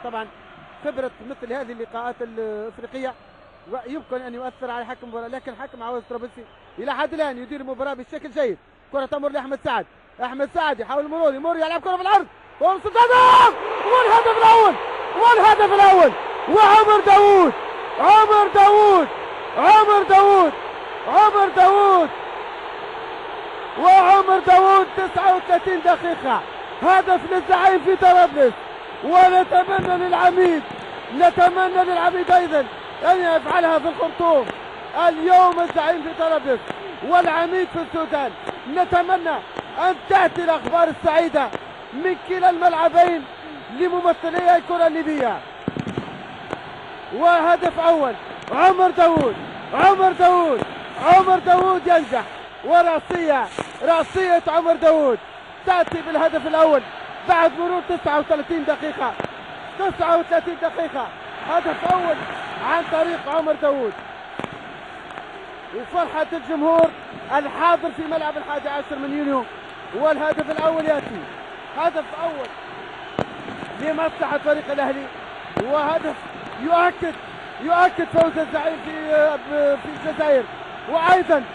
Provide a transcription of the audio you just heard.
طبعا خبرة مثل هذه اللقاءات الافريقية يمكن ان يؤثر على حكم المباراة، لكن حكم عوض طرابلسي الى حد الان يدير المباراة بشكل جيد. كرة تمر لاحمد سعد، احمد سعد يحاول المرور، يلعب كرة في الارض والهدف الاول والهدف الاول وعمر داوود عمر داوود عمر داوود عمر داوود وعمر داوود 39 دقيقة، هدف للزعيم في طرابلس. ونتمنى للعميد ايضا ان يفعلها في الخرطوم. اليوم الزعيم في طرابلس والعميد في السودان. نتمنى ان تاتي الاخبار السعيده من كلا الملعبين لممثلي الكره الليبيه. وهدف اول عمر داوود عمر داوود ينجح، وراسيه عمر داوود تاتي بالهدف الاول بعد مرور 39 دقيقه. 39 دقيقه هدف اول عن طريق عمر داوود. وفرحة الجمهور الحاضر في ملعب 11 من يونيو. والهدف الأول يأتي، هدف أول لمصلحة فريق الأهلي، وهدف يؤكد فوز الزعيم في الجزائر. وأيضا